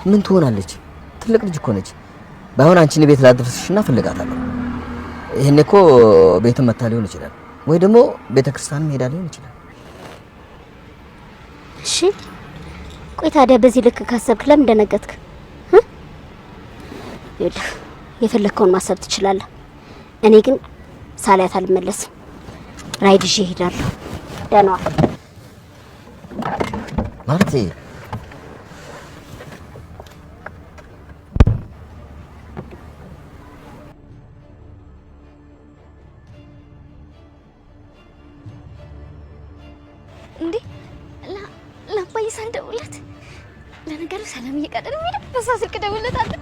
ምን ትሆናለች? ትልቅ ልጅ እኮ ነች። ባይሆን አንቺን ቤት ላድርስሽና ፈልጋታለሁ። ይሄኔ እኮ ቤት መታ ሊሆን ይችላል፣ ወይ ደግሞ ቤተክርስቲያን ሄዳ ሊሆን ይችላል። እሺ ቆይ ታዲያ በዚህ ልክ ካሰብክ ለምን ደነገጥክ? የፈለከውን ማሰብ ትችላለህ። እኔ ግን ሳላያት አልመለስም። ራይድ ይዤ እሄዳለሁ። ደህና ዋል ማርቲ። እንዴ ለአባዬ ሳልደውልለት ለነገሩ ሰላም እየቀደም ሄደ። በዛ ስልክ ደውልለታለሁ።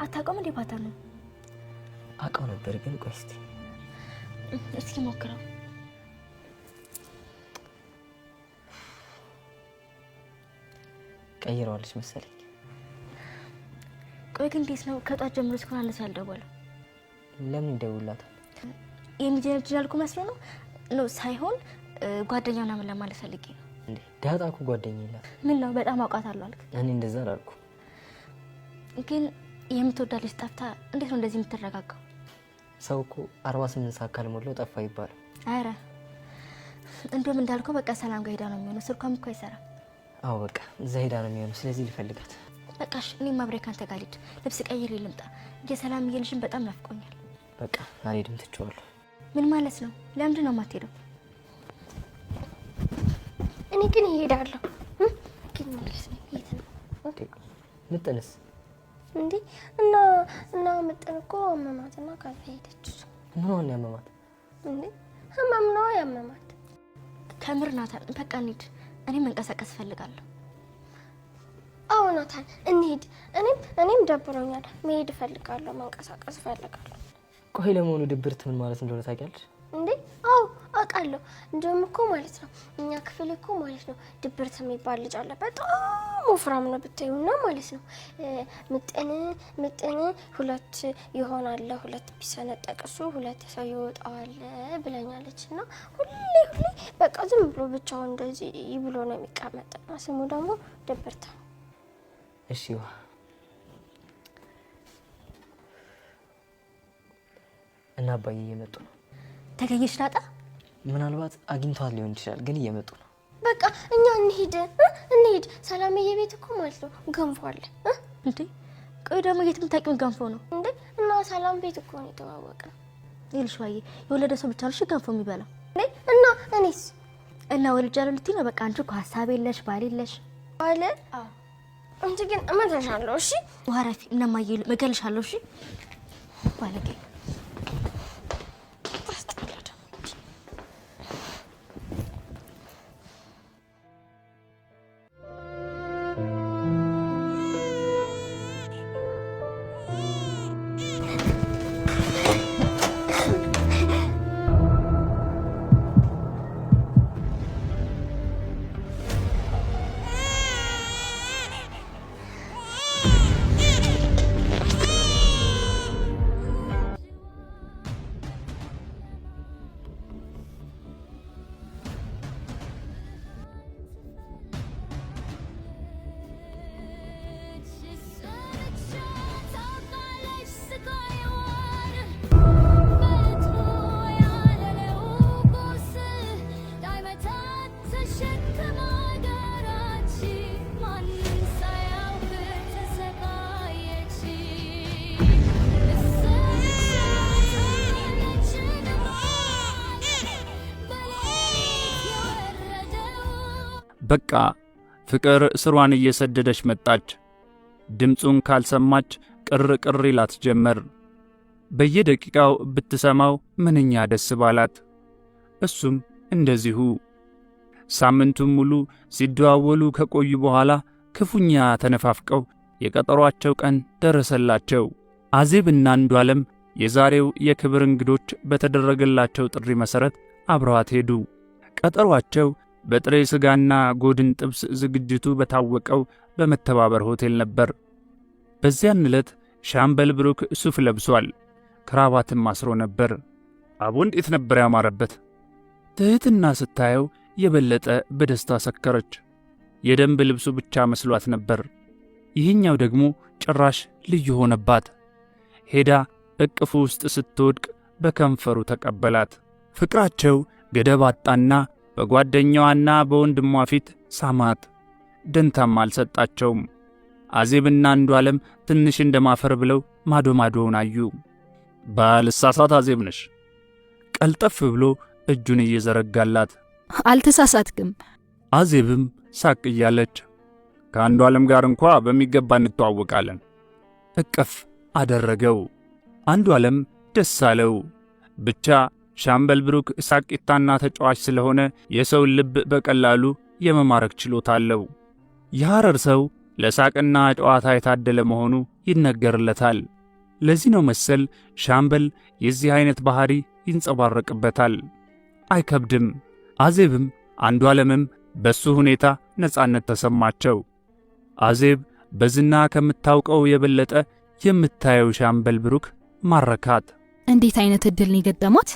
አታውቀውም እንዴ ፓተርኑ? አውቀው ነበር ግን ቆይ እስኪ ሞክረው። ቀይረዋለች መሰለኝ። ቆይ ግን እንዴት ነው ከጧት ጀምሮ እስካሁን አነሳ ያልደወለው? ለምን ይደውላታል? የሚጀነጅናልኩ መስሎ ነው ሳይሆን ጓደኛው ምናምን ለማለት ፈልጌ ነው። እንዴ ዳጣ እኮ ጓደኛ የላት። ምን ነው በጣም አውቃታለሁ አልክ? እኔ እንደዛ አላልኩም። ግን የምትወዳት ልጅ ጠፍታ እንዴት ነው እንደዚህ የምትረጋጋው? ሰው እኮ 48 ሰዓት ካልሞላው ጠፋ ይባላል። አረ እንደውም እንዳልከው በቃ ሰላም ጋር ሄዳ ነው የሚሆነው። ስልኳም እኮ አይሰራም። አዎ በቃ እዛ ሄዳ ነው የሚሆነው። ስለዚህ ልፈልጋት። በቃሽ እኔም አብሬ ካንተ ጋር ልሂድ። ልብስ ቀይሬ ልምጣ። የሰላም እየልሽን በጣም ናፍቆኛል። በቃ አልሄድም ትቼዋለሁ። ምን ማለት ነው? ለምንድን ነው የማትሄደው? እኔ ግን እሄዳለሁ። ግን ማለት ነው የት ነው ምጥንስ? እንዴ እና ምጥን እኮ አመማትና ካፌ ሄደች። ምን ሆነ ያመማት? እንዴ ህመም ነው ያመማት። ከምር ናታን በቃ እንሂድ። እኔ መንቀሳቀስ እፈልጋለሁ። አዎ ናታን እንሂድ። እኔም ደብሮኛል። መሄድ እፈልጋለሁ። መንቀሳቀስ እፈልጋለሁ። ቆይ ለመሆኑ ድብርት ምን ማለት እንደሆነ ታውቂያለሽ? እንዴ አዎ አውቃለሁ። እንደውም እኮ ማለት ነው እኛ ክፍል እኮ ማለት ነው ድብርት የሚባል ልጅ አለ። በጣም ወፍራም ነው ብታዩና ማለት ነው ምጥን ሁለት ይሆናል፣ ሁለት ቢሰነጠቅሱ ሁለት ሰው ይወጣዋል ብለኛለች። እና ሁሌ በቃ ዝም ብሎ ብቻውን እንደዚህ ይብሎ ነው የሚቀመጥና ስሙ ደግሞ ድብርት ነው። እሺ እና አባዬ እየመጡ ነው። ተገኘሽ ዳጣ? ምናልባት አግኝቷት ሊሆን ይችላል፣ ግን እየመጡ ነው። በቃ እኛ እንሂድ። ሰላምዬ ቤት እኮ ማለት ነው ገንፎ አለ። እንዴ ቆይ ደግሞ የት የምታውቂው ገንፎ ነው እንዴ? እና ሰላም ቤት እኮ ነው የተዋወቅነው። ይልሽዋዬ የወለደ ሰው ብቻ ነው ገንፎ የሚበላው እንዴ? እና እኔስ እና ወልጃለሁ ልትይ ነው? በቃ አንቺ እኮ ሀሳብ የለሽ ባል የለሽ አለ። አንቺ ግን እመታሻለሁ። እሺ ዋራፊ እናማዬ እገልሻለሁ። እሺ ባለጌ በቃ ፍቅር ስሯን እየሰደደች መጣች። ድምፁን ካልሰማች ቅር ይላት ጀመር። በየደቂቃው ብትሰማው ምንኛ ደስ ባላት። እሱም እንደዚሁ። ሳምንቱን ሙሉ ሲደዋወሉ ከቆዩ በኋላ ክፉኛ ተነፋፍቀው የቀጠሯቸው ቀን ደረሰላቸው። አዜብና አንዱዓለም የዛሬው የክብር እንግዶች በተደረገላቸው ጥሪ መሠረት አብረዋት ሄዱ። ቀጠሯቸው በጥሬ ሥጋና ጎድን ጥብስ ዝግጅቱ በታወቀው በመተባበር ሆቴል ነበር። በዚያን ዕለት ሻምበል ብሩክ ሱፍ ለብሷል፣ ክራባትም አስሮ ነበር። አቦ እንዴት ነበር ያማረበት! ትሕትና ስታየው የበለጠ በደስታ ሰከረች። የደንብ ልብሱ ብቻ መስሏት ነበር። ይህኛው ደግሞ ጭራሽ ልዩ ሆነባት። ሄዳ እቅፉ ውስጥ ስትወድቅ በከንፈሩ ተቀበላት። ፍቅራቸው ገደብ አጣና በጓደኛዋና በወንድሟ ፊት ሳማት። ደንታም አልሰጣቸውም። አዜብና አንዱዓለም ትንሽ እንደማፈር ብለው ማዶ ማዶውን አዩ። ባልሳሳት አዜብ ነሽ? ቀልጠፍ ብሎ እጁን እየዘረጋላት። አልተሳሳትክም። አዜብም ሳቅ እያለች ከአንዱዓለም ጋር እንኳ በሚገባ እንተዋወቃለን። እቅፍ አደረገው። አንዱዓለም ደስ አለው። ብቻ ሻምበል ብሩክ ሳቂታና ተጫዋች ስለሆነ የሰውን ልብ በቀላሉ የመማረክ ችሎታ አለው። የሐረር ሰው ለሳቅና ጨዋታ የታደለ መሆኑ ይነገርለታል። ለዚህ ነው መሰል ሻምበል የዚህ አይነት ባህሪ ይንጸባረቅበታል። አይከብድም። አዜብም አንዱዓለምም በሱ ሁኔታ ነጻነት ተሰማቸው። አዜብ በዝና ከምታውቀው የበለጠ የምታየው ሻምበል ብሩክ ማረካት። እንዴት አይነት ዕድል ነው የገጠማት?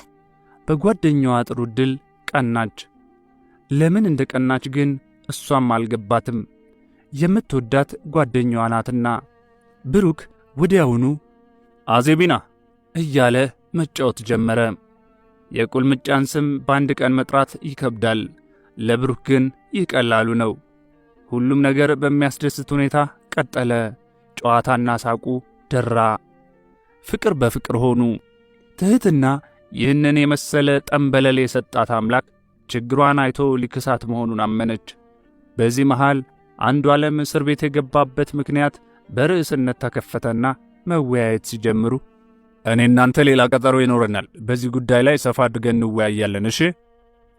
በጓደኛዋ ጥሩ ዕድል ቀናች። ለምን እንደ ቀናች ግን እሷም አልገባትም። የምትወዳት ጓደኛዋ ናትና። ብሩክ ወዲያውኑ አዜቢና እያለ መጫወት ጀመረ። የቁልምጫን ስም በአንድ ቀን መጥራት ይከብዳል። ለብሩክ ግን ይህ ቀላሉ ነው። ሁሉም ነገር በሚያስደስት ሁኔታ ቀጠለ። ጨዋታና ሳቁ ደራ። ፍቅር በፍቅር ሆኑ። ትሕትና ይህንን የመሰለ ጠንበለል የሰጣት አምላክ ችግሯን አይቶ ሊክሳት መሆኑን አመነች። በዚህ መሃል አንዱዓለም እስር ቤት የገባበት ምክንያት በርዕስነት ተከፈተና መወያየት ሲጀምሩ እኔ እናንተ ሌላ ቀጠሮ ይኖረናል፣ በዚህ ጉዳይ ላይ ሰፋ አድርገን እንወያያለን እሺ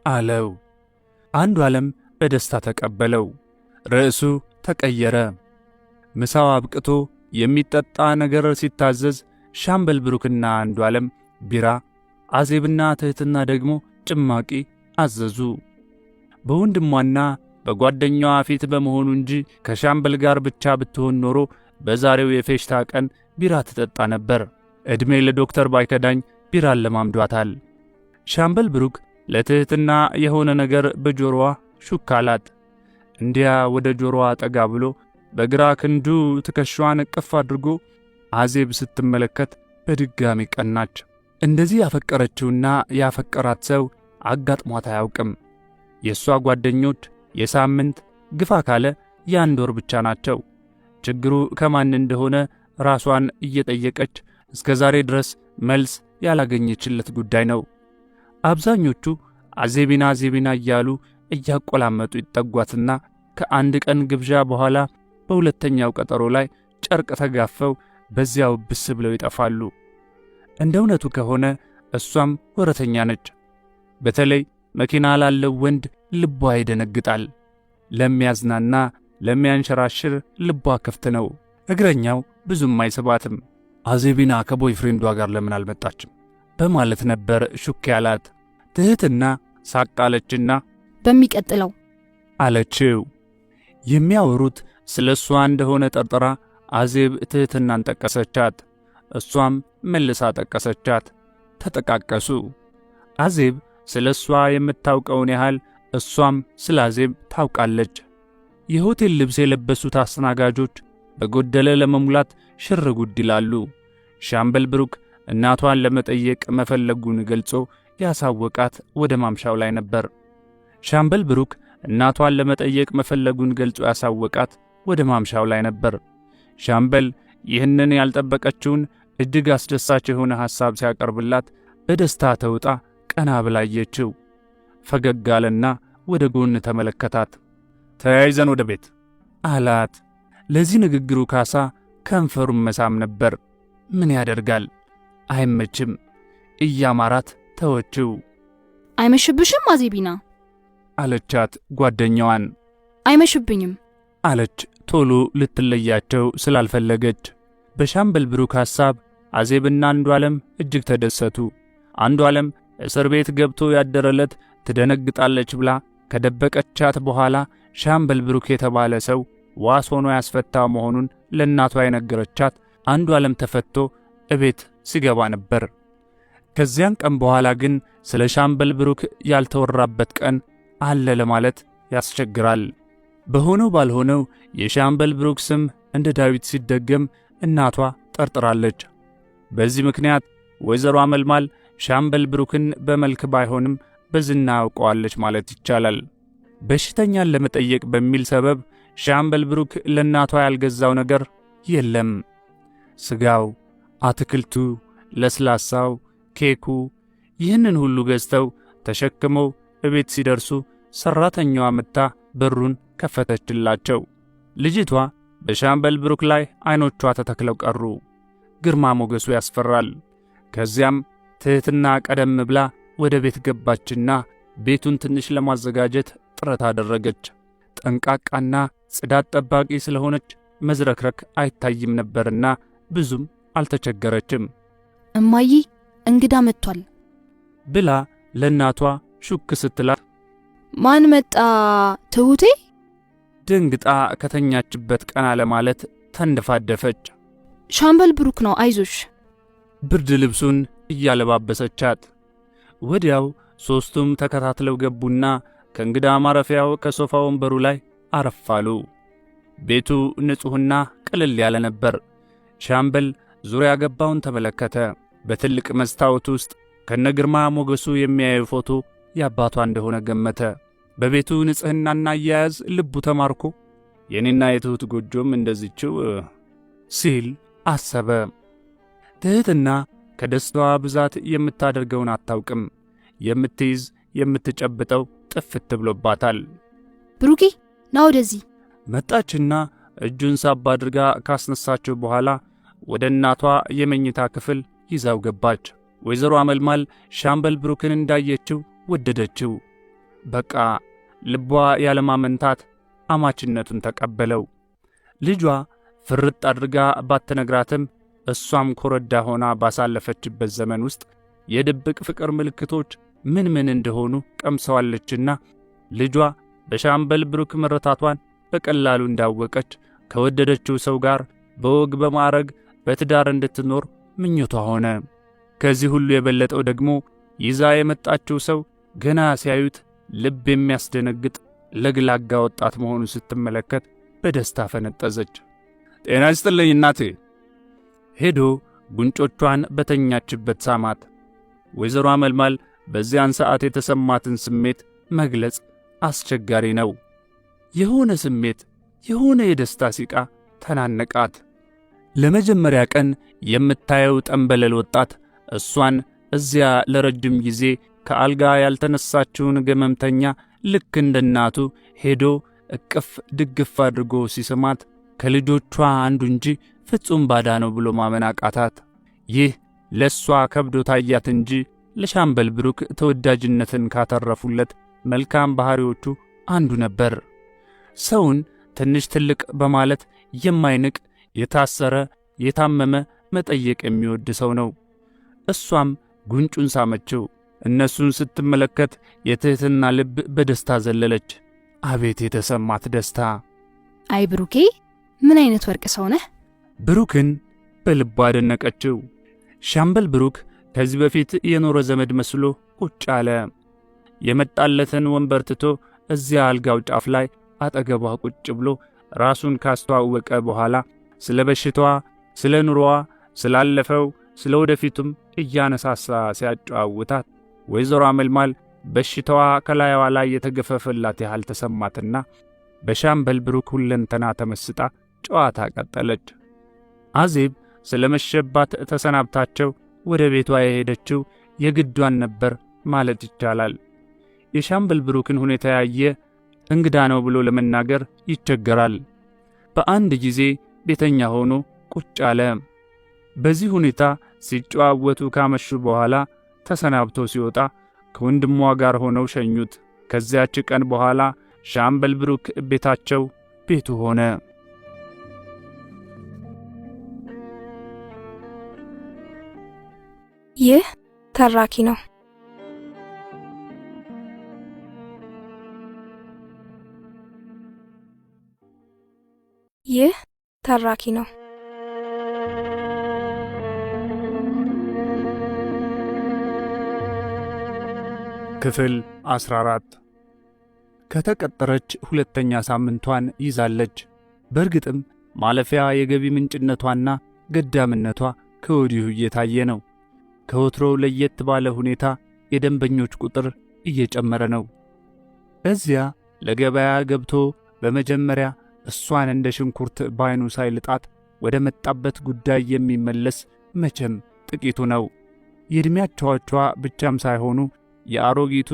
አለው። አንዱዓለም በደስታ ተቀበለው። ርዕሱ ተቀየረ። ምሳው አብቅቶ የሚጠጣ ነገር ሲታዘዝ ሻምበል ብሩክና አንዱዓለም ቢራ፣ አዜብና ትሕትና ደግሞ ጭማቂ አዘዙ። በወንድሟና በጓደኛዋ ፊት በመሆኑ እንጂ ከሻምበል ጋር ብቻ ብትሆን ኖሮ በዛሬው የፌሽታ ቀን ቢራ ትጠጣ ነበር። ዕድሜ ለዶክተር ባይከዳኝ ቢራን ለማምዷታል። ሻምበል ብሩክ ለትሕትና የሆነ ነገር በጆሮዋ ሹክ አላት። እንዲያ ወደ ጆሮዋ ጠጋ ብሎ በግራ ክንዱ ትከሻዋን እቅፍ አድርጎ አዜብ ስትመለከት በድጋሚ ቀናች። እንደዚህ ያፈቀረችውና ያፈቀራት ሰው አጋጥሟት አያውቅም። የእሷ ጓደኞች የሳምንት ግፋ ካለ የአንድ ወር ብቻ ናቸው። ችግሩ ከማን እንደሆነ ራሷን እየጠየቀች እስከ ዛሬ ድረስ መልስ ያላገኘችለት ጉዳይ ነው። አብዛኞቹ አዜቢና አዜቢና እያሉ እያቆላመጡ ይጠጓትና ከአንድ ቀን ግብዣ በኋላ በሁለተኛው ቀጠሮ ላይ ጨርቅ ተጋፈው በዚያው ብስ ብለው ይጠፋሉ። እንደ እውነቱ ከሆነ እሷም ወረተኛ ነች። በተለይ መኪና ላለው ወንድ ልቧ ይደነግጣል። ለሚያዝናና ለሚያንሸራሽር ልቧ ክፍት ነው። እግረኛው ብዙም አይስባትም። አዜቢና ከቦይፍሬንዷ ጋር ለምን አልመጣችም በማለት ነበር ሹክ ያላት። ትሕትና ሳቃለችና በሚቀጥለው አለችው። የሚያወሩት ስለ እሷ እንደሆነ ጠርጥራ አዜብ ትሕትናን ጠቀሰቻት። እሷም መልሳ ጠቀሰቻት። ተጠቃቀሱ። አዜብ ስለ እሷ የምታውቀውን ያህል እሷም ስለ አዜብ ታውቃለች። የሆቴል ልብስ የለበሱት አስተናጋጆች በጎደለ ለመሙላት ሽር ጉድ ይላሉ። ሻምበል ብሩክ እናቷን ለመጠየቅ መፈለጉን ገልጾ ያሳወቃት ወደ ማምሻው ላይ ነበር። ሻምበል ብሩክ እናቷን ለመጠየቅ መፈለጉን ገልጾ ያሳወቃት ወደ ማምሻው ላይ ነበር። ሻምበል ይህንን ያልጠበቀችውን እጅግ አስደሳች የሆነ ሐሳብ ሲያቀርብላት በደስታ ተውጣ ቀና ብላየችው። ፈገግ አለና ወደ ጎን ተመለከታት። ተያይዘን ወደ ቤት አላት። ለዚህ ንግግሩ ካሳ ከንፈሩን መሳም ነበር። ምን ያደርጋል፣ አይመችም። እያማራት ተወችው። አይመሽብሽም አዜቢና አለቻት ጓደኛዋን። አይመሽብኝም አለች ቶሎ ልትለያቸው ስላልፈለገች። በሻምበል ብሩክ ሐሳብ አዜብና አንዱዓለም እጅግ ተደሰቱ። አንዱዓለም እስር ቤት ገብቶ ያደረለት ትደነግጣለች ብላ ከደበቀቻት በኋላ ሻምበል ብሩክ የተባለ ሰው ዋስ ሆኖ ያስፈታው መሆኑን ለእናቷ የነገረቻት አንዱዓለም ተፈቶ እቤት ሲገባ ነበር። ከዚያን ቀን በኋላ ግን ስለ ሻምበል ብሩክ ያልተወራበት ቀን አለ ለማለት ያስቸግራል። በሆነው ባልሆነው የሻምበል ብሩክ ስም እንደ ዳዊት ሲደገም እናቷ ጠርጥራለች። በዚህ ምክንያት ወይዘሮ አመልማል ሻምበል ብሩክን በመልክ ባይሆንም በዝና ያውቀዋለች ማለት ይቻላል። በሽተኛን ለመጠየቅ በሚል ሰበብ ሻምበል ብሩክ ለእናቷ ያልገዛው ነገር የለም። ስጋው፣ አትክልቱ፣ ለስላሳው፣ ኬኩ፣ ይህንን ሁሉ ገዝተው ተሸክመው እቤት ሲደርሱ ሰራተኛዋ መጥታ በሩን ከፈተችላቸው። ልጅቷ በሻምበል ብሩክ ላይ አይኖቿ ተተክለው ቀሩ። ግርማ ሞገሱ ያስፈራል። ከዚያም ትህትና ቀደም ብላ ወደ ቤት ገባችና ቤቱን ትንሽ ለማዘጋጀት ጥረት አደረገች። ጠንቃቃና ጽዳት ጠባቂ ስለሆነች መዝረክረክ አይታይም ነበርና ብዙም አልተቸገረችም። እማዬ እንግዳ መጥቷል ብላ ለእናቷ ሹክ ስትላት ማን መጣ ትሁቴ? ድንግጣ ከተኛችበት ቀና ለማለት ተንደፋደፈች። ሻምበል ብሩክ ነው አይዞሽ። ብርድ ልብሱን እያለባበሰቻት ወዲያው ሦስቱም ተከታትለው ገቡና ከእንግዳ ማረፊያው ከሶፋ ወንበሩ ላይ አረፋሉ። ቤቱ ንጹሕና ቅልል ያለ ነበር። ሻምበል ዙሪያ ገባውን ተመለከተ። በትልቅ መስታወት ውስጥ ከነግርማ ሞገሱ የሚያየው ፎቶ የአባቷ እንደሆነ ገመተ። በቤቱ ንጽሕናና አያያዝ ልቡ ተማርኮ የኔና የትሁት ጎጆም እንደዚችው ሲል አሰበ። ትህትና ከደስታዋ ብዛት የምታደርገውን አታውቅም። የምትይዝ የምትጨብጠው ጥፍት ብሎባታል። ብሩኬ ና ወደዚህ። መጣችና እጁን ሳብ አድርጋ ካስነሳችው በኋላ ወደ እናቷ የመኝታ ክፍል ይዛው ገባች። ወይዘሮ አመልማል ሻምበል ብሩክን እንዳየችው ወደደችው። በቃ ልቧ ያለማመንታት አማችነቱን ተቀበለው። ልጇ ፍርጥ አድርጋ ባትነግራትም እሷም ኮረዳ ሆና ባሳለፈችበት ዘመን ውስጥ የድብቅ ፍቅር ምልክቶች ምን ምን እንደሆኑ ቀምሰዋለችና ልጇ በሻምበል ብሩክ መረታቷን በቀላሉ እንዳወቀች ከወደደችው ሰው ጋር በወግ በማዕረግ በትዳር እንድትኖር ምኞቷ ሆነ። ከዚህ ሁሉ የበለጠው ደግሞ ይዛ የመጣችው ሰው ገና ሲያዩት ልብ የሚያስደነግጥ ለግላጋ ወጣት መሆኑን ስትመለከት በደስታ ፈነጠዘች። ጤና ይስጥልኝ እናቴ። ሄዶ ጉንጮቿን በተኛችበት ሳማት። ወይዘሮ አመልማል በዚያን ሰዓት የተሰማትን ስሜት መግለጽ አስቸጋሪ ነው። የሆነ ስሜት፣ የሆነ የደስታ ሲቃ ተናነቃት። ለመጀመሪያ ቀን የምታየው ጠንበለል ወጣት እሷን እዚያ ለረጅም ጊዜ ከአልጋ ያልተነሳችውን ገመምተኛ ልክ እንደ እናቱ ሄዶ እቅፍ ድግፍ አድርጎ ሲስማት ከልጆቿ አንዱ እንጂ ፍጹም ባዳ ነው ብሎ ማመን አቃታት። ይህ ለሷ ከብዶ ታያት እንጂ ለሻምበል ብሩክ ተወዳጅነትን ካተረፉለት መልካም ባህሪዎቹ አንዱ ነበር። ሰውን ትንሽ ትልቅ በማለት የማይንቅ የታሰረ የታመመ መጠየቅ የሚወድ ሰው ነው። እሷም ጉንጩን ሳመችው። እነሱን ስትመለከት የትህትና ልብ በደስታ ዘለለች። አቤት የተሰማት ደስታ! አይ ብሩኬ ምን አይነት ወርቅ ሰው ነህ! ብሩክን በልቧ አደነቀችው። ሻምበል ብሩክ ከዚህ በፊት የኖረ ዘመድ መስሎ ቁጭ አለ። የመጣለትን ወንበር ትቶ እዚያ አልጋው ጫፍ ላይ አጠገቧ ቁጭ ብሎ ራሱን ካስተዋወቀ በኋላ ስለ በሽታዋ፣ ስለ ኑሮዋ፣ ስላለፈው፣ ስለ ወደፊቱም እያነሳሳ ሲያጨዋውታት ወይዘሮ አመልማል በሽታዋ ከላይዋ ላይ የተገፈፈላት ያህል ተሰማትና በሻምበል ብሩክ ሁለንተና ተመስጣ ጨዋታ ቀጠለች። አዜብ ስለ መሸባት ተሰናብታቸው ወደ ቤቷ የሄደችው የግዷን ነበር ማለት ይቻላል። የሻምበል ብሩክን ሁኔታ ያየ እንግዳ ነው ብሎ ለመናገር ይቸገራል። በአንድ ጊዜ ቤተኛ ሆኖ ቁጭ አለ። በዚህ ሁኔታ ሲጨዋወቱ ካመሹ በኋላ ተሰናብቶ ሲወጣ ከወንድሟ ጋር ሆነው ሸኙት። ከዚያች ቀን በኋላ ሻምበል ብሩክ ቤታቸው ቤቱ ሆነ። ይህ ተራኪ ነው። ይህ ተራኪ ነው። ክፍል 14 ከተቀጠረች ሁለተኛ ሳምንቷን ይዛለች። በእርግጥም ማለፊያ የገቢ ምንጭነቷና ገዳምነቷ ከወዲሁ እየታየ ነው። ከወትሮው ለየት ባለ ሁኔታ የደንበኞች ቁጥር እየጨመረ ነው። እዚያ ለገበያ ገብቶ በመጀመሪያ እሷን እንደ ሽንኩርት ባይኑ ሳይልጣት ወደ መጣበት ጉዳይ የሚመለስ መቼም ጥቂቱ ነው። የዕድሜያቸዋቿ ብቻም ሳይሆኑ የአሮጊቱ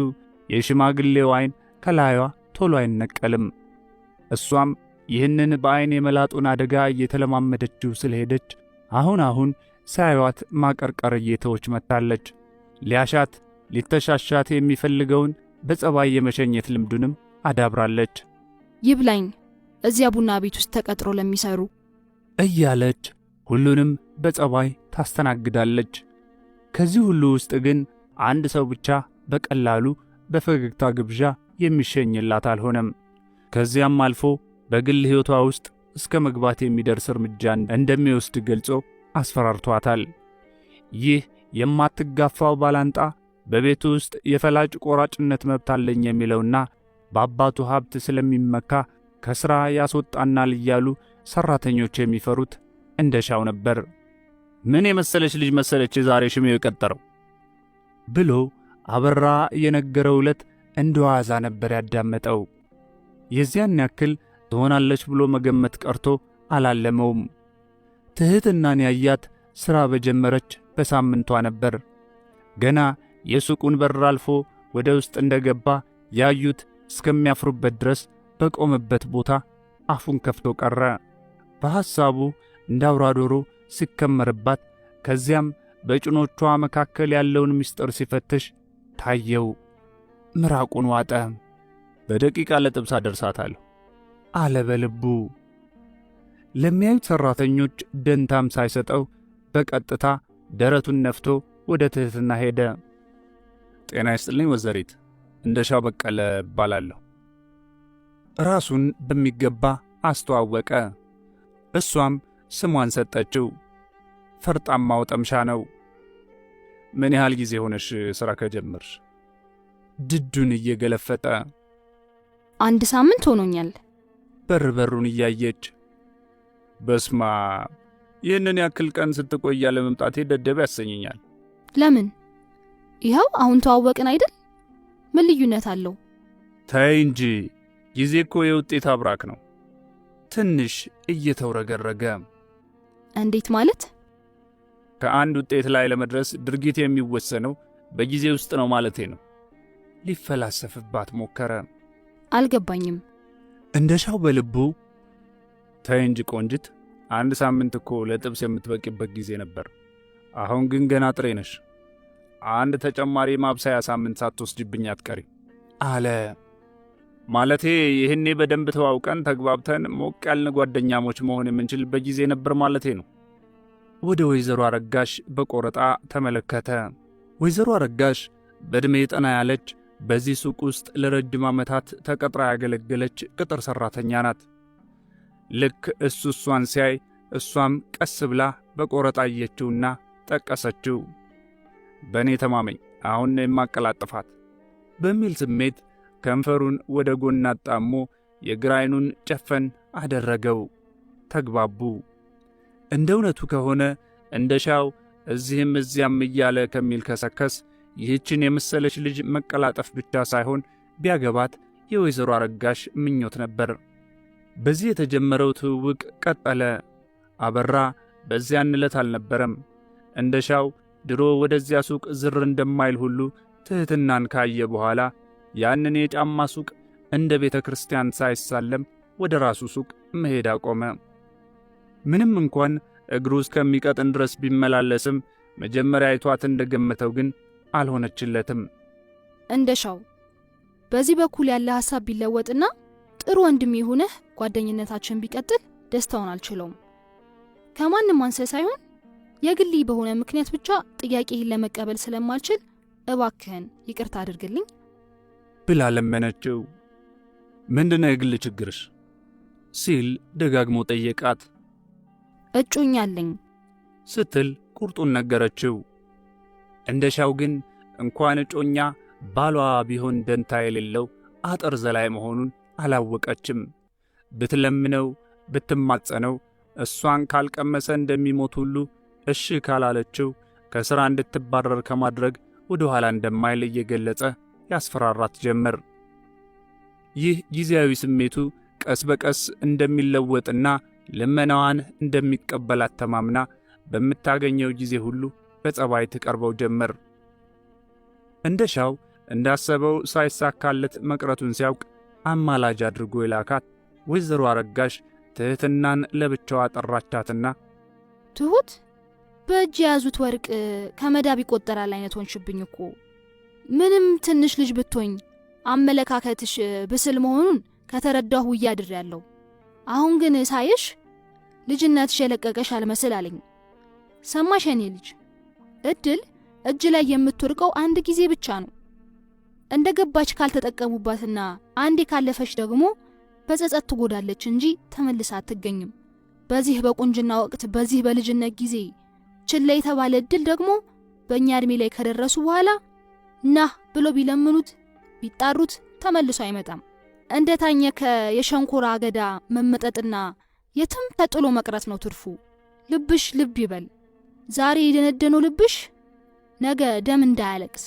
የሽማግሌው ዓይን ከላዩዋ ቶሎ አይነቀልም። እሷም ይህንን በዓይን የመላጡን አደጋ እየተለማመደችው ስለሄደች አሁን ሳያዩት ማቀርቀር እየተወች መጥታለች። ሊያሻት ሊተሻሻት የሚፈልገውን በጸባይ የመሸኘት ልምዱንም አዳብራለች። ይብላኝ እዚያ ቡና ቤት ውስጥ ተቀጥሮ ለሚሰሩ እያለች ሁሉንም በጸባይ ታስተናግዳለች። ከዚህ ሁሉ ውስጥ ግን አንድ ሰው ብቻ በቀላሉ በፈገግታ ግብዣ የሚሸኝላት አልሆነም። ከዚያም አልፎ በግል ሕይወቷ ውስጥ እስከ መግባት የሚደርስ እርምጃን እንደሚወስድ ገልጾ አስፈራርቷታል። ይህ የማትጋፋው ባላንጣ በቤቱ ውስጥ የፈላጭ ቆራጭነት መብት አለኝ የሚለውና በአባቱ ሀብት ስለሚመካ ከሥራ ያስወጣናል እያሉ ሠራተኞች የሚፈሩት እንደሻው ነበር። ምን የመሰለች ልጅ መሰለች ዛሬ ሽሜው የቀጠረው ብሎ አበራ የነገረው ዕለት እንደዋዛ ነበር ያዳመጠው። የዚያን ያክል ትሆናለች ብሎ መገመት ቀርቶ አላለመውም። ትሕትናን ያያት ሥራ በጀመረች በሳምንቷ ነበር። ገና የሱቁን በር አልፎ ወደ ውስጥ እንደገባ ያዩት እስከሚያፍሩበት ድረስ በቆመበት ቦታ አፉን ከፍቶ ቀረ። በሐሳቡ እንዳውራ ዶሮ ሲከመርባት፣ ከዚያም በጭኖቿ መካከል ያለውን ምስጢር ሲፈትሽ ታየው። ምራቁን ዋጠ። በደቂቃ ለጥብስ አደርሳታለሁ አለ በልቡ። ለሚያዩት ሠራተኞች ደንታም ሳይሰጠው በቀጥታ ደረቱን ነፍቶ ወደ ትሕትና ሄደ። ጤና ይስጥልኝ ወይዘሪት፣ እንደሻው በቀለ እባላለሁ። ራሱን በሚገባ አስተዋወቀ። እሷም ስሟን ሰጠችው። ፈርጣማው ጠምሻ ነው። ምን ያህል ጊዜ ሆነሽ ሥራ ከጀመርሽ? ድዱን እየገለፈጠ 1 ሳምንት ሆኖኛል። በሩን እያየች በስማ ይህንን ያክል ቀን ስትቆይ ያለ መምጣቴ ደደብ ያሰኘኛል። ለምን? ይኸው አሁን ተዋወቅን አይደል? ምን ልዩነት አለው? ተይ እንጂ ጊዜ እኮ የውጤት አብራክ ነው። ትንሽ እየተውረገረገ እንዴት ማለት? ከአንድ ውጤት ላይ ለመድረስ ድርጊት የሚወሰነው በጊዜ ውስጥ ነው ማለቴ ነው። ሊፈላሰፍባት ሞከረ። አልገባኝም። እንደሻው በልቡ ተይ እንጂ ቆንጅት፣ 1 ሳምንት እኮ ለጥብስ የምትበቂበት ጊዜ ነበር። አሁን ግን ገና ጥሬ ነሽ። አንድ ተጨማሪ ማብሰያ ሳምንት ሳትወስጅብኝ አትቀሪ አለ። ማለቴ ይህኔ በደንብ ተዋውቀን ተግባብተን ሞቅ ያልን ጓደኛሞች መሆን የምንችልበት ጊዜ ነበር ማለቴ ነው። ወደ ወይዘሮ አረጋሽ በቆረጣ ተመለከተ። ወይዘሮ አረጋሽ በዕድሜ ጠና ያለች፣ በዚህ ሱቅ ውስጥ ለረጅም ዓመታት ተቀጥራ ያገለገለች ቅጥር ሠራተኛ ናት። ልክ እሷን ሲያይ እሷም ቀስ ብላ በቆረጣ አየችውና ጠቀሰችው። በእኔ ተማመኝ፣ አሁን የማቀላጥፋት በሚል ስሜት ከንፈሩን ወደ ጎን አጣሞ የግራ ዓይኑን ጨፈን አደረገው። ተግባቡ። እንደ እውነቱ ከሆነ እንደሻው እዚህም እዚያም እያለ ከሚል ከሰከስ ይህችን የመሰለች ልጅ መቀላጠፍ ብቻ ሳይሆን ቢያገባት የወይዘሮ አረጋሽ ምኞት ነበር። በዚህ የተጀመረው ትውውቅ ቀጠለ። አበራ በዚያን ዕለት አልነበረም። እንደሻው ድሮ ወደዚያ ሱቅ ዝር እንደማይል ሁሉ ትሕትናን ካየ በኋላ ያንን የጫማ ሱቅ እንደ ቤተ ክርስቲያን ሳይሳለም ወደ ራሱ ሱቅ መሄድ አቆመ። ምንም እንኳን እግሩ እስከሚቀጥን ድረስ ቢመላለስም መጀመሪያ አይቷት እንደገመተው ግን አልሆነችለትም። እንደሻው በዚህ በኩል ያለ ሐሳብ ቢለወጥና ጥሩ ወንድም የሆነህ ጓደኝነታችን ቢቀጥል ደስታውን አልችለውም። ከማንም አንሰ ሳይሆን የግሊ በሆነ ምክንያት ብቻ ጥያቄህን ለመቀበል ስለማልችል እባክህን ይቅርታ አድርግልኝ ብላ ለመነችው። ምንድነው የግል ችግርሽ ሲል ደጋግሞ ጠየቃት። እጮኛ አለኝ ስትል ቁርጡን ነገረችው። እንደሻው ግን እንኳን እጮኛ ባሏ ቢሆን ደንታ የሌለው አጥር ዘላይ መሆኑን አላወቀችም። ብትለምነው ብትማጸነው እሷን ካልቀመሰ እንደሚሞት ሁሉ እሺ ካላለችው ከሥራ እንድትባረር ከማድረግ ወደ ኋላ እንደማይል እየገለጸ ያስፈራራት ጀመር። ይህ ጊዜያዊ ስሜቱ ቀስ በቀስ እንደሚለወጥና ልመናዋን እንደሚቀበላት ተማምና በምታገኘው ጊዜ ሁሉ በጸባይ ትቀርበው ጀመር። እንደሻው እንዳሰበው ሳይሳካለት መቅረቱን ሲያውቅ አማላጅ አድርጎ የላካት ወይዘሮ አረጋሽ ትሕትናን ለብቻዋ ጠራቻትና ትሁት በእጅ የያዙት ወርቅ ከመዳብ ይቆጠራል አይነት ሆንሽብኝ እኮ። ምንም ትንሽ ልጅ ብትሆኝ አመለካከትሽ ብስል መሆኑን ከተረዳሁ እያድሬያለሁ። አሁን ግን ሳይሽ ልጅነትሽ የለቀቀሽ አልመስል አለኝ። ሰማሽ የኔ ልጅ፣ እድል እጅ ላይ የምትወርቀው አንድ ጊዜ ብቻ ነው። እንደ ገባች ካልተጠቀሙባትና አንዴ ካለፈች ደግሞ በጸጸት ትጎዳለች እንጂ ተመልሳ አትገኝም። በዚህ በቁንጅና ወቅት በዚህ በልጅነት ጊዜ ችላ የተባለ እድል ደግሞ በእኛ ዕድሜ ላይ ከደረሱ በኋላ ና ብሎ ቢለምኑት ቢጣሩት ተመልሶ አይመጣም። እንደ ታኘከ የሸንኮራ አገዳ መመጠጥና የትም ተጥሎ መቅረት ነው ትርፉ። ልብሽ ልብ ይበል። ዛሬ የደነደነው ልብሽ ነገ ደም እንዳያለቅስ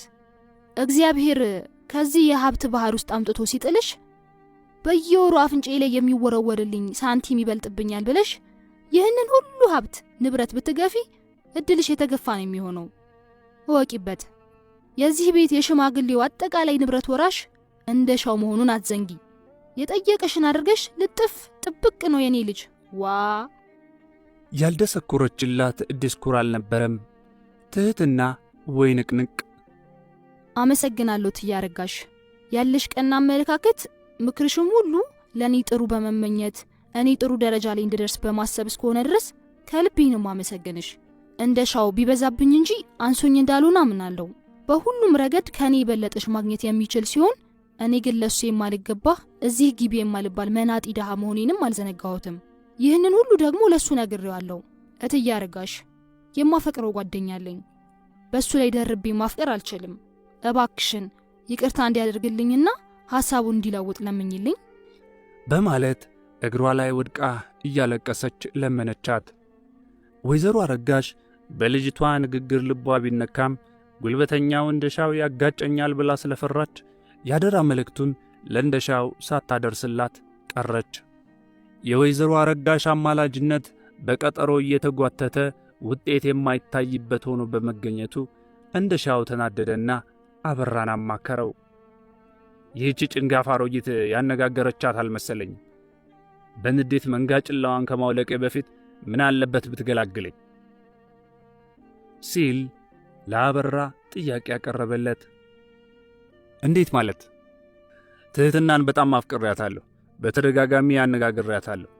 እግዚአብሔር ከዚህ የሀብት ባህር ውስጥ አምጥቶ ሲጥልሽ በየወሩ አፍንጬ ላይ የሚወረወርልኝ ሳንቲም ይበልጥብኛል ብለሽ ይህንን ሁሉ ሀብት ንብረት ብትገፊ እድልሽ የተገፋ ነው የሚሆነው። እወቂበት። የዚህ ቤት የሽማግሌው አጠቃላይ ንብረት ወራሽ እንደሻው መሆኑን አትዘንጊ። የጠየቀሽን አድርገሽ ልጥፍ ጥብቅ ነው የኔ ልጅ። ዋ ያልደሰኮረችላት ዲስኩር አልነበረም። ትሕትና ወይ ንቅንቅ። አመሰግናለሁ ትያረጋሽ። ያለሽ ቀና አመለካከት ምክርሽም ሁሉ ለኔ ጥሩ በመመኘት እኔ ጥሩ ደረጃ ላይ እንድደርስ በማሰብ እስከሆነ ድረስ ከልቤ ነው ማመሰግንሽ። እንደሻው ቢበዛብኝ እንጂ አንሶኝ እንዳልሆነ አምናለሁ። በሁሉም ረገድ ከኔ የበለጠሽ ማግኘት የሚችል ሲሆን እኔ ግን ለሱ የማልገባ እዚህ ግቢ የማልባል መናጢ ደሃ መሆኔንም አልዘነጋሁትም። ይህንን ሁሉ ደግሞ ለሱ ነግሬዋለሁ። እትያረጋሽ የማፈቅረው ጓደኛለኝ። በሱ ላይ ደርቤ ማፍቀር አልችልም። እባክሽን ይቅርታ እንዲያደርግልኝና ሐሳቡን እንዲለውጥ ለምኝልኝ በማለት እግሯ ላይ ወድቃ እያለቀሰች ለመነቻት። ወይዘሮ አረጋሽ በልጅቷ ንግግር ልቧ ቢነካም ጉልበተኛው እንደሻው ያጋጨኛል ብላ ስለፈራች ያደራ መልእክቱን ለእንደሻው ሳታደርስላት ቀረች። የወይዘሮ አረጋሽ አማላጅነት በቀጠሮ እየተጓተተ ውጤት የማይታይበት ሆኖ በመገኘቱ እንደሻው ተናደደና አበራን አማከረው። ይህች ጭንጋፍ አሮጊት ያነጋገረቻት አልመሰለኝ። በንዴት መንጋጭላዋን ከማውለቄ በፊት ምን አለበት ብትገላግለኝ ሲል ለአበራ ጥያቄ ያቀረበለት። እንዴት ማለት? ትሕትናን በጣም አፍቅሬያታለሁ። በተደጋጋሚ ያነጋግሬያታለሁ።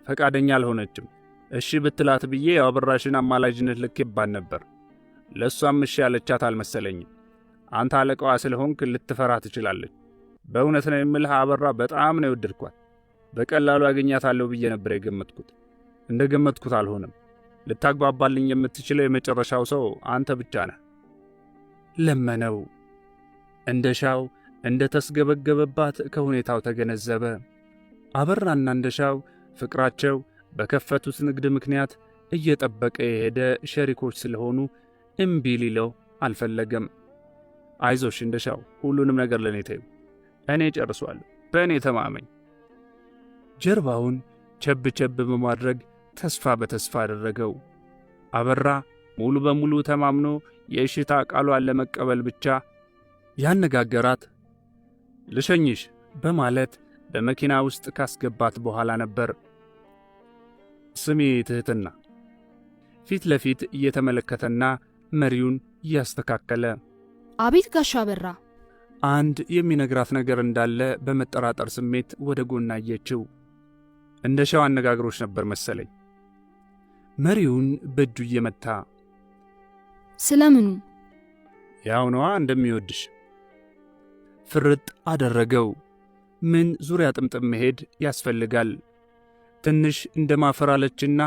ፈቃደኛ አልሆነችም። እሺ ብትላት ብዬ የአበራሽን አማላጅነት ልኬባት ነበር። ለእሷም እሺ ያለቻት አልመሰለኝም። አንተ አለቃዋ ስለሆንክ ልትፈራ ትችላለች። በእውነት ነው የምልህ አበራ በጣም ነው የወደድኳት። በቀላሉ አገኛታለሁ ብዬ ነበር የገመትኩት። እንደ ገመትኩት አልሆነም። ልታግባባልኝ የምትችለው የመጨረሻው ሰው አንተ ብቻ ነህ ለመነው። እንደሻው እንደ ተስገበገበባት ከሁኔታው ተገነዘበ። አበራና እንደሻው ፍቅራቸው በከፈቱት ንግድ ምክንያት እየጠበቀ የሄደ ሸሪኮች ስለሆኑ እምቢ ሊለው አልፈለገም። አይዞሽ እንደሻው፣ ሁሉንም ነገር ለኔ ተይው፣ እኔ ጨርሷለሁ፣ በእኔ ተማመኝ። ጀርባውን ቸብ ቸብ በማድረግ ተስፋ በተስፋ አደረገው። አበራ ሙሉ በሙሉ ተማምኖ የእሽታ ቃሏን ለመቀበል ብቻ ያነጋገራት ልሸኝሽ በማለት በመኪና ውስጥ ካስገባት በኋላ ነበር። ስሚ ትሕትና፣ ፊት ለፊት እየተመለከተና መሪውን እያስተካከለ። አቤት ጋሻ አበራ። አንድ የሚነግራት ነገር እንዳለ በመጠራጠር ስሜት ወደ ጎን አየችው። እንደሻው አነጋግሮች ነበር መሰለኝ። መሪውን በእጁ እየመታ ስለምኑ? ያው ነዋ እንደሚወድሽ። ፍርጥ አደረገው። ምን ዙሪያ ጥምጥም መሄድ ያስፈልጋል? ትንሽ እንደማፈራለችና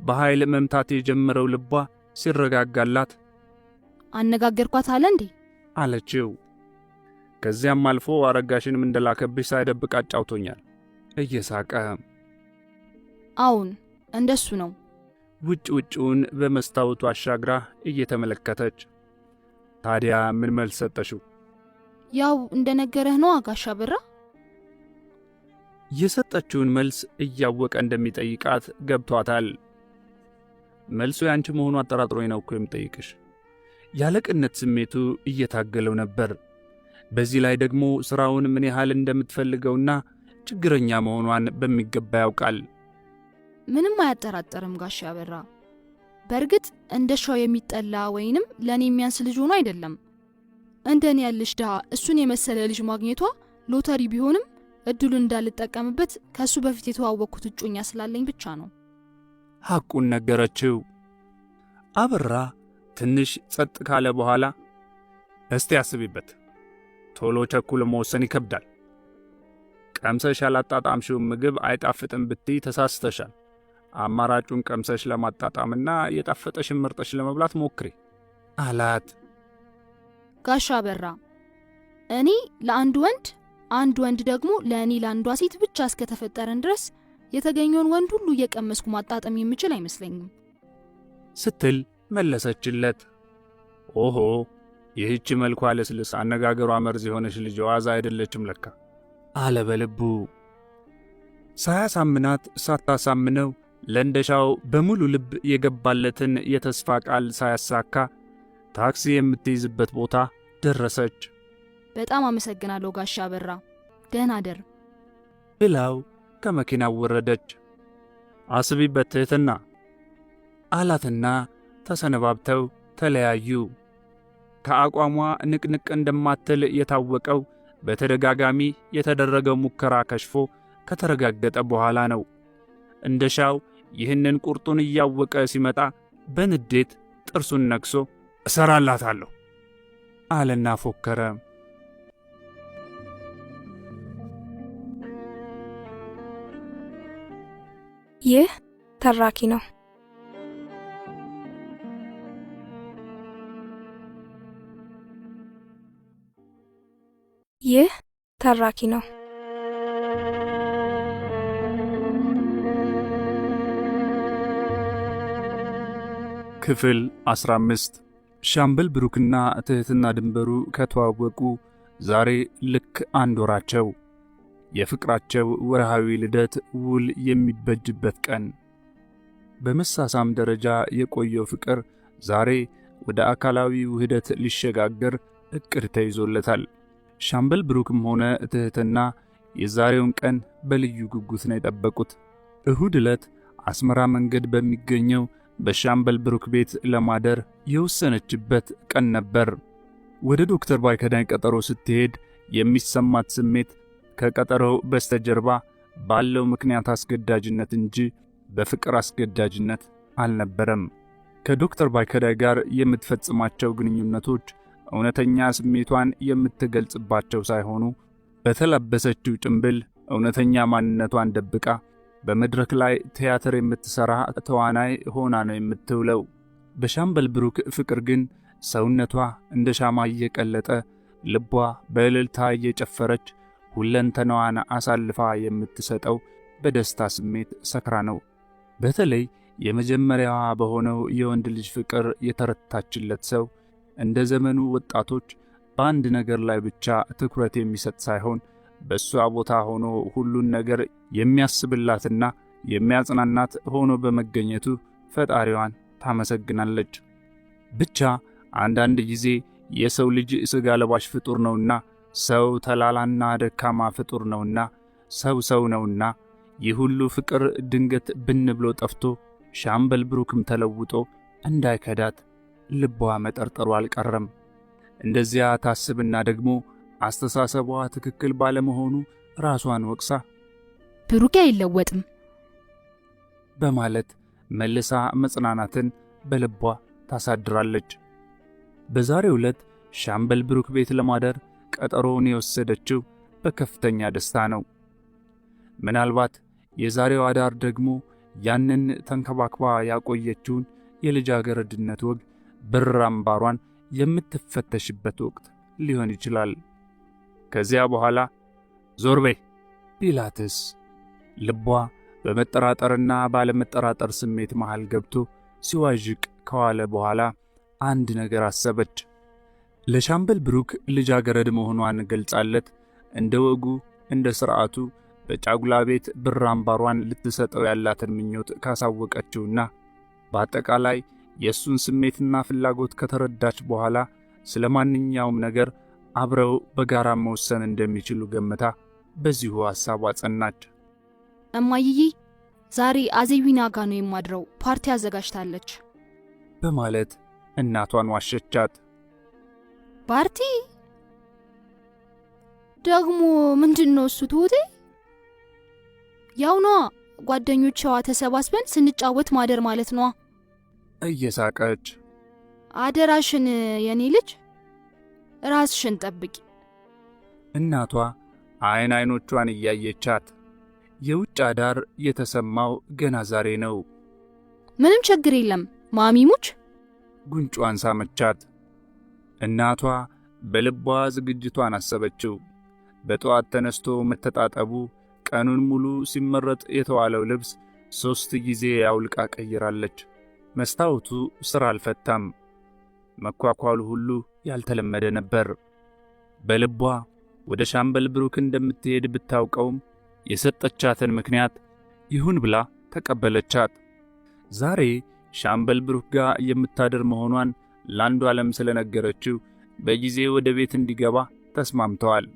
በኃይል መምታት የጀመረው ልቧ ሲረጋጋላት አነጋገርኳት አለ እንዴ አለችው። ከዚያም አልፎ አረጋሽንም እንደላከብሽ ሳይደብቅ አጫውቶኛል እየሳቀ። አሁን እንደሱ ነው። ውጭውን በመስታወቱ አሻግራ እየተመለከተች ታዲያ ምን መልስ ሰጠሽው? ያው እንደነገረህ ነው ጋሻ በራ። የሰጠችውን መልስ እያወቀ እንደሚጠይቃት ገብቷታል። መልሱ ያንቺ መሆኑ አጠራጥሮኝ ነው እኮ የምጠይቅሽ። ያለቅነት ስሜቱ እየታገለው ነበር። በዚህ ላይ ደግሞ ሥራውን ምን ያህል እንደምትፈልገውና ችግረኛ መሆኗን በሚገባ ያውቃል። ምንም አያጠራጠርም ጋሻ በራ። በእርግጥ እንደ ሻው የሚጠላ ወይንም ለእኔ የሚያንስ ልጅ ሆኖ አይደለም። እንደኔ ያለሽ ድሃ እሱን የመሰለ ልጅ ማግኘቷ ሎተሪ ቢሆንም እድሉን እንዳልጠቀምበት ከሱ በፊት የተዋወቅኩት እጮኛ ስላለኝ ብቻ ነው። ሐቁን ነገረችው። አበራ ትንሽ ጸጥ ካለ በኋላ እስቲ አስቢበት፣ ቶሎ ቸኩሎ መወሰን ይከብዳል። ቀምሰሽ ያላጣጣምሽውን ምግብ አይጣፍጥም ብትይ ተሳስተሻል። አማራጩን ቀምሰሽ ለማጣጣምና የጣፈጠሽን መርጠሽ ለመብላት ሞክሪ አላት። ጋሻ በራ እኔ ለአንድ ወንድ አንድ ወንድ ደግሞ ለእኔ ለአንዷ ሴት ብቻ እስከተፈጠረን ድረስ የተገኘውን ወንድ ሁሉ እየቀመስኩ ማጣጣም የምችል አይመስለኝም ስትል መለሰችለት። ኦሆ ይህች መልኳ ለስልስ አነጋገሯ መርዝ የሆነች ልጅ ዋዛ አይደለችም ለካ አለ በልቡ። ሳያሳምናት ሳታሳምነው ለእንደሻው በሙሉ ልብ የገባለትን የተስፋ ቃል ሳያሳካ ታክሲ የምትይዝበት ቦታ ደረሰች። በጣም አመሰግናለሁ ጋሻ በራ፣ ደህና አደር ብላው ከመኪናው ወረደች። አስቢበት ትህትና አላትና ተሰነባብተው ተለያዩ። ከአቋሟ ንቅንቅ እንደማትል የታወቀው በተደጋጋሚ የተደረገው ሙከራ ከሽፎ ከተረጋገጠ በኋላ ነው። እንደሻው ይህንን ቁርጡን እያወቀ ሲመጣ በንዴት ጥርሱን ነክሶ እሰራላታለሁ አለና ፎከረ። ይህ ተራኪ ነው። ይህ ተራኪ ነው። ክፍል 15 ሻምበል ብሩክና ትህትና ድንበሩ ከተዋወቁ ዛሬ ልክ አንድ ወራቸው። የፍቅራቸው ወርሃዊ ልደት ውል የሚበጅበት ቀን። በመሳሳም ደረጃ የቆየው ፍቅር ዛሬ ወደ አካላዊ ውህደት ሊሸጋገር እቅድ ተይዞለታል። ሻምበል ብሩክም ሆነ ትህትና የዛሬውን ቀን በልዩ ጉጉት ነው የጠበቁት። እሁድ ዕለት አስመራ መንገድ በሚገኘው በሻምበል ብሩክ ቤት ለማደር የወሰነችበት ቀን ነበር። ወደ ዶክተር ባይከዳኝ ቀጠሮ ስትሄድ የሚሰማት ስሜት ከቀጠሮው በስተጀርባ ባለው ምክንያት አስገዳጅነት እንጂ በፍቅር አስገዳጅነት አልነበረም። ከዶክተር ባይከዳኝ ጋር የምትፈጽማቸው ግንኙነቶች እውነተኛ ስሜቷን የምትገልጽባቸው ሳይሆኑ በተለበሰችው ጭንብል እውነተኛ ማንነቷን ደብቃ በመድረክ ላይ ቲያትር የምትሰራ ተዋናይ ሆና ነው የምትውለው። በሻምበል ብሩክ ፍቅር ግን ሰውነቷ እንደ ሻማ እየቀለጠ ልቧ በእልልታ እየጨፈረች ሁለንተናዋን አሳልፋ የምትሰጠው በደስታ ስሜት ሰክራ ነው። በተለይ የመጀመሪያዋ በሆነው የወንድ ልጅ ፍቅር የተረታችለት ሰው እንደ ዘመኑ ወጣቶች በአንድ ነገር ላይ ብቻ ትኩረት የሚሰጥ ሳይሆን በእሷ ቦታ ሆኖ ሁሉን ነገር የሚያስብላትና የሚያጽናናት ሆኖ በመገኘቱ ፈጣሪዋን ታመሰግናለች። ብቻ አንዳንድ ጊዜ የሰው ልጅ ሥጋ ለባሽ ፍጡር ነውና፣ ሰው ተላላና ደካማ ፍጡር ነውና፣ ሰው ነውና ይህ ሁሉ ፍቅር ድንገት ብን ብሎ ጠፍቶ ሻምበል ብሩክም ተለውጦ እንዳይከዳት ልቧ መጠርጠሩ አልቀረም። እንደዚያ ታስብና ደግሞ አስተሳሰቧ ትክክል ባለመሆኑ ራሷን ወቅሳ ብሩኬ አይለወጥም በማለት መልሳ መጽናናትን በልቧ ታሳድራለች። በዛሬው ዕለት ሻምበል ብሩክ ቤት ለማደር ቀጠሮውን የወሰደችው በከፍተኛ ደስታ ነው። ምናልባት የዛሬው አዳር ደግሞ ያንን ተንከባክባ ያቆየችውን የልጃገረድነት ወግ ብር አምባሯን የምትፈተሽበት ወቅት ሊሆን ይችላል። ከዚያ በኋላ ዞር በይ ቢላትስ? ልቧ በመጠራጠርና ባለመጠራጠር ስሜት መሃል ገብቶ ሲዋዥቅ ከዋለ በኋላ አንድ ነገር አሰበች። ለሻምበል ብሩክ ልጃገረድ መሆኗን ገልጻለት እንደ ወጉ እንደ ሥርዓቱ በጫጉላ ቤት ብር አምባሯን ልትሰጠው ያላትን ምኞት ካሳወቀችውና በአጠቃላይ የእሱን ስሜትና ፍላጎት ከተረዳች በኋላ ስለ ማንኛውም ነገር አብረው በጋራ መወሰን እንደሚችሉ ገምታ በዚሁ ሐሳቧ ጸናች። እማዬ ዛሬ አዜቢና ጋ ነው የማድረው፣ ፓርቲ አዘጋጅታለች በማለት እናቷን ዋሸቻት። ፓርቲ ደግሞ ምንድነው እሱ? ትሁቴ ያው ነዋ፣ ጓደኞቿ ተሰባስበን ስንጫወት ማደር ማለት ነዋ እየሳቀች። አደራሽን የኔ ልጅ ራስሽን ጠብቂ። እናቷ አይን አይኖቿን እያየቻት የውጭ አዳር የተሰማው ገና ዛሬ ነው። ምንም ችግር የለም ማሚሙች። ጉንጯን ሳመቻት። እናቷ በልቧ ዝግጅቷን አሰበችው። በጠዋት ተነስቶ መተጣጠቡ፣ ቀኑን ሙሉ ሲመረጥ የተዋለው ልብስ 3 ጊዜ አውልቃ ቀይራለች። መስታወቱ ስራ አልፈታም። መኳኳሉ ሁሉ ያልተለመደ ነበር። በልቧ ወደ ሻምበል ብሩክ እንደምትሄድ ብታውቀውም የሰጠቻትን ምክንያት ይሁን ብላ ተቀበለቻት። ዛሬ ሻምበል ብሩክ ጋር የምታደር መሆኗን ለአንዱ ዓለም ስለነገረችው በጊዜ ወደ ቤት እንዲገባ ተስማምተዋል።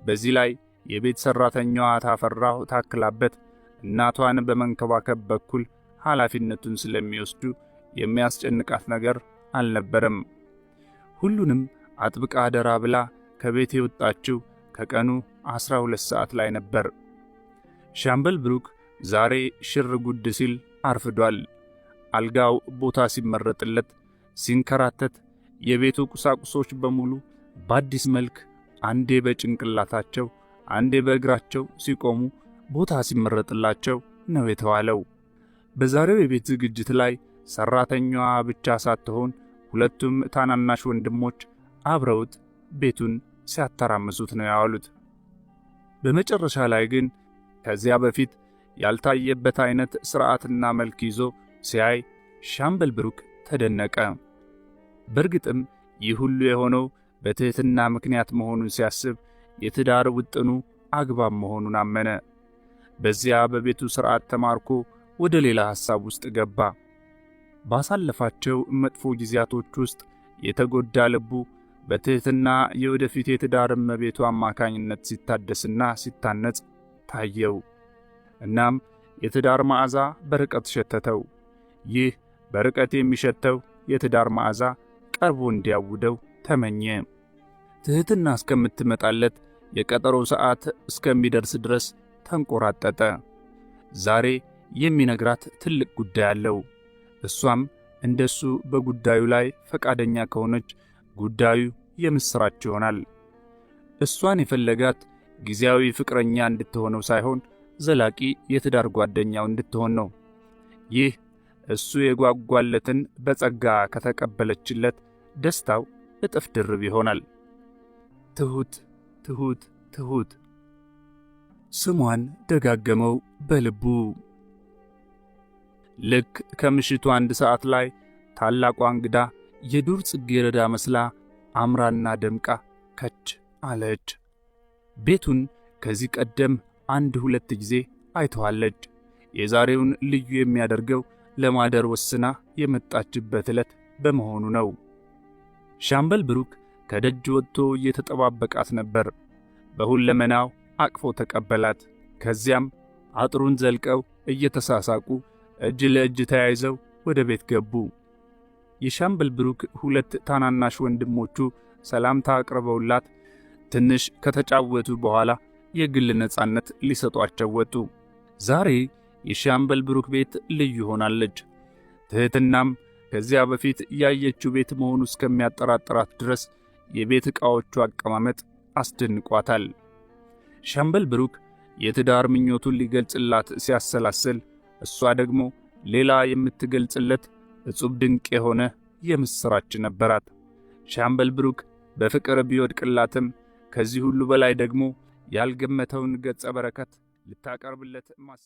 በዚህ ላይ የቤት ሠራተኛዋ ታፈራው ታክላበት እናቷን በመንከባከብ በኩል ኃላፊነቱን ስለሚወስዱ የሚያስጨንቃት ነገር አልነበረም። ሁሉንም አጥብቃ አደራ ብላ ከቤት የወጣችው ከቀኑ 12 ሰዓት ላይ ነበር። ሻምበል ብሩክ ዛሬ ሽር ጉድ ሲል አርፍዷል። አልጋው ቦታ ሲመረጥለት ሲንከራተት የቤቱ ቁሳቁሶች በሙሉ በአዲስ መልክ አንዴ በጭንቅላታቸው አንዴ በእግራቸው ሲቆሙ ቦታ ሲመረጥላቸው ነው የተዋለው። በዛሬው የቤት ዝግጅት ላይ ሰራተኛዋ ብቻ ሳትሆን ሁለቱም ታናናሽ ወንድሞች አብረውት ቤቱን ሲያተራምሱት ነው ያዋሉት። በመጨረሻ ላይ ግን ከዚያ በፊት ያልታየበት አይነት ሥርዓትና መልክ ይዞ ሲያይ ሻምበል ብሩክ ተደነቀ። በእርግጥም ይህ ሁሉ የሆነው በትሕትና ምክንያት መሆኑን ሲያስብ የትዳር ውጥኑ አግባብ መሆኑን አመነ። በዚያ በቤቱ ሥርዓት ተማርኮ ወደ ሌላ ሐሳብ ውስጥ ገባ። ባሳለፋቸው መጥፎ ጊዜያቶች ውስጥ የተጎዳ ልቡ በትሕትና የወደፊት የትዳር እመቤቱ አማካኝነት ሲታደስና ሲታነጽ ታየው። እናም የትዳር መዓዛ በርቀት ሸተተው። ይህ በርቀት የሚሸተው የትዳር መዓዛ ቀርቦ እንዲያውደው ተመኘ። ትሕትና እስከምትመጣለት የቀጠሮ ሰዓት እስከሚደርስ ድረስ ተንቆራጠጠ። ዛሬ የሚነግራት ትልቅ ጉዳይ አለው። እሷም እንደሱ በጉዳዩ ላይ ፈቃደኛ ከሆነች ጉዳዩ የምስራች ይሆናል። እሷን የፈለጋት ጊዜያዊ ፍቅረኛ እንድትሆነው ሳይሆን ዘላቂ የትዳር ጓደኛው እንድትሆን ነው። ይህ እሱ የጓጓለትን በጸጋ ከተቀበለችለት ደስታው እጥፍ ድርብ ይሆናል። ትሁት ትሁት ትሁት ስሟን ደጋገመው በልቡ። ልክ ከምሽቱ 1 ሰዓት ላይ ታላቋ እንግዳ የዱር ጽጌረዳ መስላ አምራና ደምቃ ከች አለች። ቤቱን ከዚህ ቀደም 1-2 ጊዜ አይተዋለች። የዛሬውን ልዩ የሚያደርገው ለማደር ወስና የመጣችበት ዕለት በመሆኑ ነው። ሻምበል ብሩክ ከደጅ ወጥቶ እየተጠባበቃት ነበር። በሁለመናው አቅፎ ተቀበላት። ከዚያም አጥሩን ዘልቀው እየተሳሳቁ እጅ ለእጅ ተያይዘው ወደ ቤት ገቡ። የሻምበል ብሩክ 2 ታናናሽ ወንድሞቹ ሰላምታ አቅርበውላት ትንሽ ከተጫወቱ በኋላ የግል ነጻነት ሊሰጧቸው ወጡ። ዛሬ የሻምበል ብሩክ ቤት ልዩ ሆናለች። ትሕትናም ከዚያ በፊት ያየችው ቤት መሆኑ እስከሚያጠራጥራት ድረስ የቤት ዕቃዎቹ አቀማመጥ አስደንቋታል። ሻምበል ብሩክ የትዳር ምኞቱን ሊገልጽላት ሲያሰላስል፣ እሷ ደግሞ ሌላ የምትገልጽለት እጹብ ድንቅ የሆነ የምስራች ነበራት። ሻምበል ብሩክ በፍቅር ቢወድቅላትም ከዚህ ሁሉ በላይ ደግሞ ያልገመተውን ገጸ በረከት ልታቀርብለት ማሰብ